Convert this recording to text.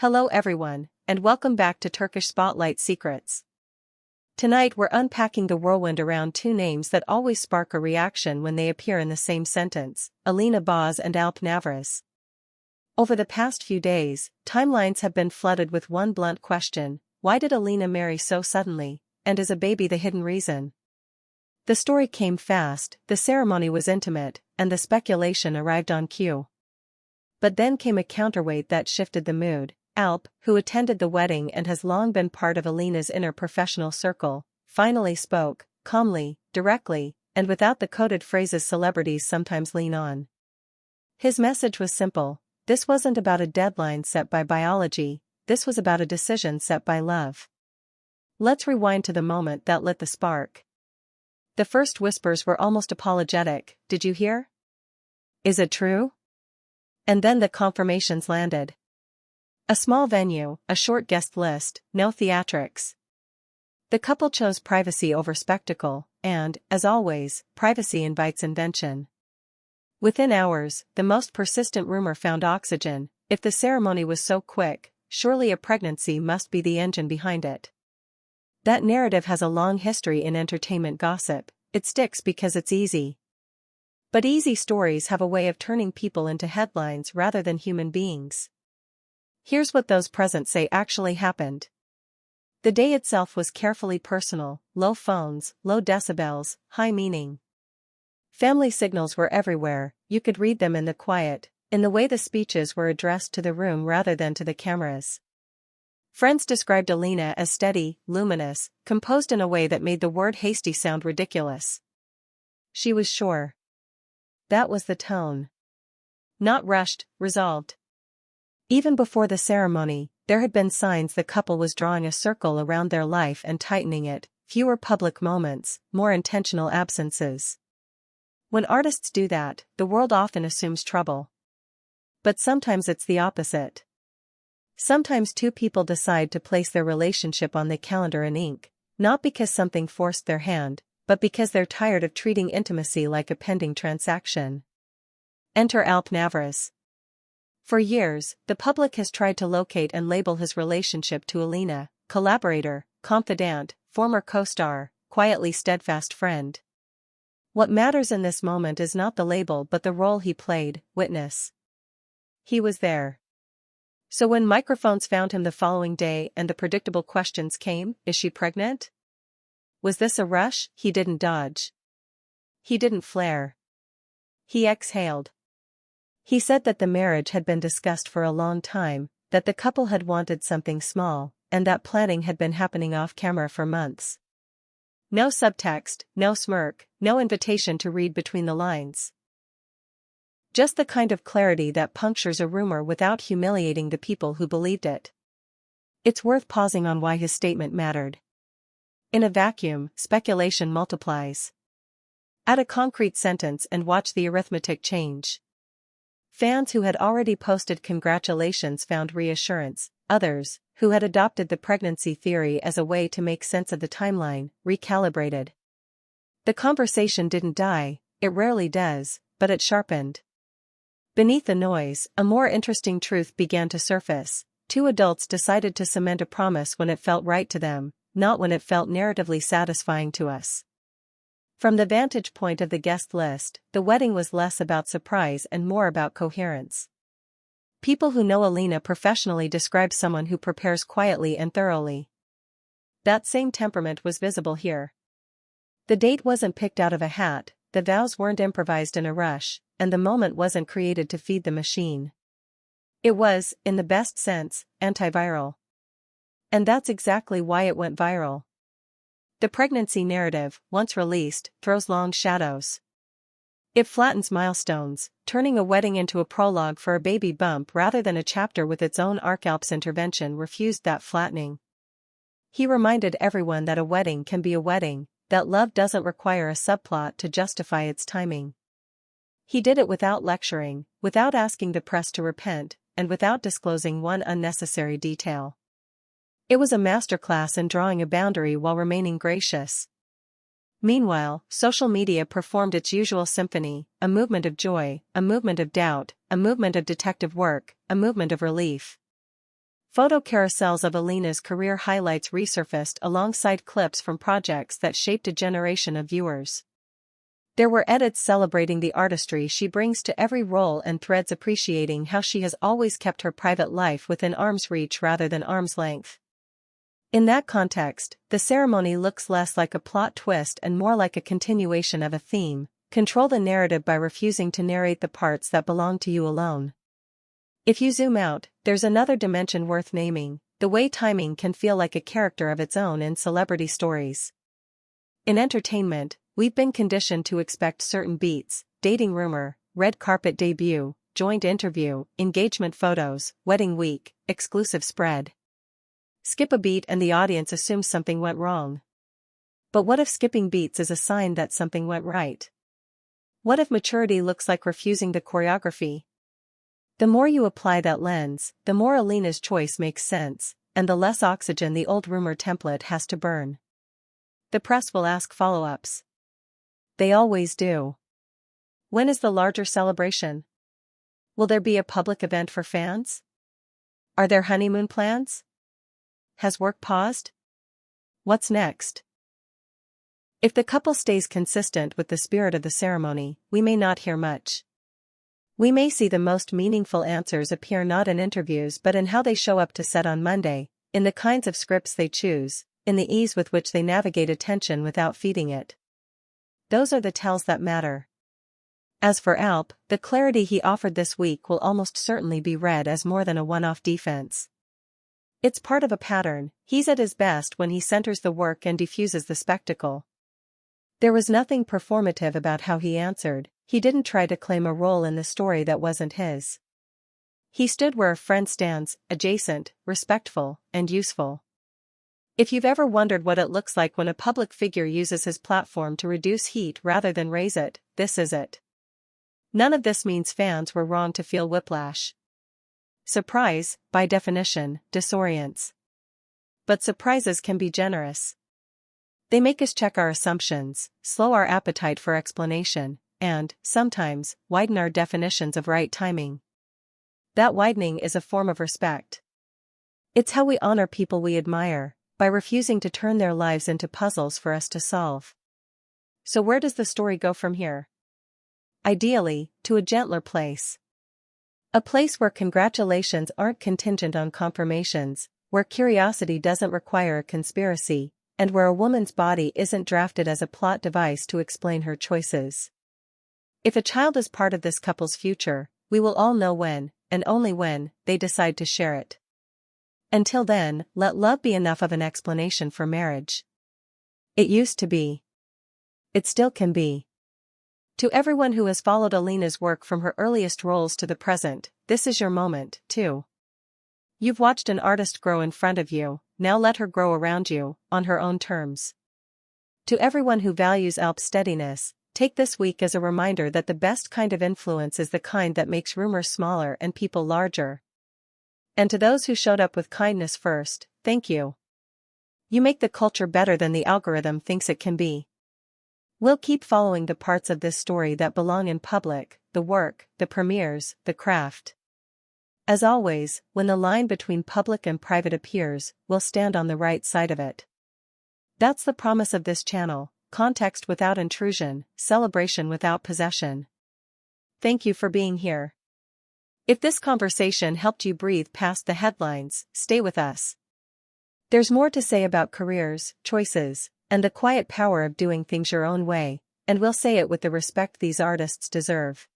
Hello everyone, and welcome back to Turkish Spotlight Secrets. Tonight we're unpacking the whirlwind around two names that always spark a reaction when they appear in the same sentence, Alina and Navruz. Over the past few days, timelines have been flooded with one blunt question: why did Alina marry so suddenly, and is a baby the hidden reason? The story came fast, the ceremony was intimate, and the speculation arrived on cue. But then came a counterweight that shifted the mood. Alp, who attended the wedding and has long been part of Alina's inner professional circle, finally spoke, calmly, directly, and without the coded phrases celebrities sometimes lean on. His message was simple: this wasn't about a deadline set by biology, this was about a decision set by love. Let's rewind to the moment that lit the spark. The first whispers were almost apologetic: "Did you hear? Is it true?" And then the confirmations landed. A small venue, a short guest list, no theatrics. The couple chose privacy over spectacle, and, as always, privacy invites invention. Within hours, the most persistent rumor found oxygen: if the ceremony was so quick, surely a pregnancy must be the engine behind it. That narrative has a long history in entertainment gossip. It sticks because it's easy. But easy stories have a way of turning people into headlines rather than human beings. Here's what those present say actually happened. The day itself was carefully personal: low phones, low decibels, high meaning. Family signals were everywhere, you could read them in the quiet, in the way the speeches were addressed to the room rather than to the cameras. Friends described Alina as steady, luminous, composed in a way that made the word hasty sound ridiculous. She was sure. That was the tone. Not rushed, resolved. Even before the ceremony, there had been signs the couple was drawing a circle around their life and tightening it: fewer public moments, more intentional absences. When artists do that, the world often assumes trouble. But sometimes it's the opposite. Sometimes two people decide to place their relationship on the calendar in ink, not because something forced their hand, but because they're tired of treating intimacy like a pending transaction. Enter Navruz. For years, the public has tried to locate and label his relationship to Alina: collaborator, confidant, former co-star, quietly steadfast friend. What matters in this moment is not the label but the role he played: witness. He was there. So when microphones found him the following day and the predictable questions came: is she pregnant? Was this a rush? He didn't dodge. He didn't flare. He exhaled. He said that the marriage had been discussed for a long time, that the couple had wanted something small, and that planning had been happening off camera for months. No subtext, no smirk, no invitation to read between the lines. Just the kind of clarity that punctures a rumor without humiliating the people who believed it. It's worth pausing on why his statement mattered. In a vacuum, speculation multiplies. Add a concrete sentence and watch the arithmetic change. Fans who had already posted congratulations found reassurance; others, who had adopted the pregnancy theory as a way to make sense of the timeline, recalibrated. The conversation didn't die, it rarely does, but it sharpened. Beneath the noise, a more interesting truth began to surface: two adults decided to cement a promise when it felt right to them, not when it felt narratively satisfying to us. From the vantage point of the guest list, the wedding was less about surprise and more about coherence. People who know Alina professionally describe someone who prepares quietly and thoroughly. That same temperament was visible here. The date wasn't picked out of a hat, the vows weren't improvised in a rush, and the moment wasn't created to feed the machine. It was, in the best sense, antiviral. And that's exactly why it went viral. The pregnancy narrative, once released, throws long shadows. It flattens milestones, turning a wedding into a prologue for a baby bump rather than a chapter with its own arc. Alp's intervention refused that flattening. He reminded everyone that a wedding can be a wedding, that love doesn't require a subplot to justify its timing. He did it without lecturing, without asking the press to repent, and without disclosing one unnecessary detail. It was a masterclass in drawing a boundary while remaining gracious. Meanwhile, social media performed its usual symphony: a movement of joy, a movement of doubt, a movement of detective work, a movement of relief. Photo carousels of Alina's career highlights resurfaced alongside clips from projects that shaped a generation of viewers. There were edits celebrating the artistry she brings to every role and threads appreciating how she has always kept her private life within arm's reach rather than arm's length. In that context, the ceremony looks less like a plot twist and more like a continuation of a theme: control the narrative by refusing to narrate the parts that belong to you alone. If you zoom out, there's another dimension worth naming: the way timing can feel like a character of its own in celebrity stories. In entertainment, we've been conditioned to expect certain beats: dating rumor, red carpet debut, joint interview, engagement photos, wedding week, exclusive spread. Skip a beat and the audience assumes something went wrong. But what if skipping beats is a sign that something went right? What if maturity looks like refusing the choreography? The more you apply that lens, the more Alina's choice makes sense, and the less oxygen the old rumor template has to burn. The press will ask follow-ups. They always do. When is the larger celebration? Will there be a public event for fans? Are there honeymoon plans? Has work paused? What's next? If the couple stays consistent with the spirit of the ceremony, we may not hear much. We may see the most meaningful answers appear not in interviews but in how they show up to set on Monday, in the kinds of scripts they choose, in the ease with which they navigate attention without feeding it. Those are the tells that matter. As for Alp, the clarity he offered this week will almost certainly be read as more than a one-off defense. It's part of a pattern. He's at his best when he centers the work and diffuses the spectacle. There was nothing performative about how he answered. He didn't try to claim a role in the story that wasn't his. He stood where a friend stands, adjacent, respectful, and useful. If you've ever wondered what it looks like when a public figure uses his platform to reduce heat rather than raise it, this is it. None of this means fans were wrong to feel whiplash. Surprise, by definition, disorients. But surprises can be generous. They make us check our assumptions, slow our appetite for explanation, and, sometimes, widen our definitions of right timing. That widening is a form of respect. It's how we honor people we admire, by refusing to turn their lives into puzzles for us to solve. So where does the story go from here? Ideally, to a gentler place. A place where congratulations aren't contingent on confirmations, where curiosity doesn't require a conspiracy, and where a woman's body isn't drafted as a plot device to explain her choices. If a child is part of this couple's future, we will all know when, and only when, they decide to share it. Until then, let love be enough of an explanation for marriage. It used to be. It still can be. To everyone who has followed Alina's work from her earliest roles to the present, this is your moment, too. You've watched an artist grow in front of you, now let her grow around you, on her own terms. To everyone who values Alp's steadiness, take this week as a reminder that the best kind of influence is the kind that makes rumors smaller and people larger. And to those who showed up with kindness first, thank you. You make the culture better than the algorithm thinks it can be. We'll keep following the parts of this story that belong in public, the work, the premieres, the craft. As always, when the line between public and private appears, we'll stand on the right side of it. That's the promise of this channel: context without intrusion, celebration without possession. Thank you for being here. If this conversation helped you breathe past the headlines, stay with us. There's more to say about careers, choices, and the quiet power of doing things your own way, and we'll say it with the respect these artists deserve.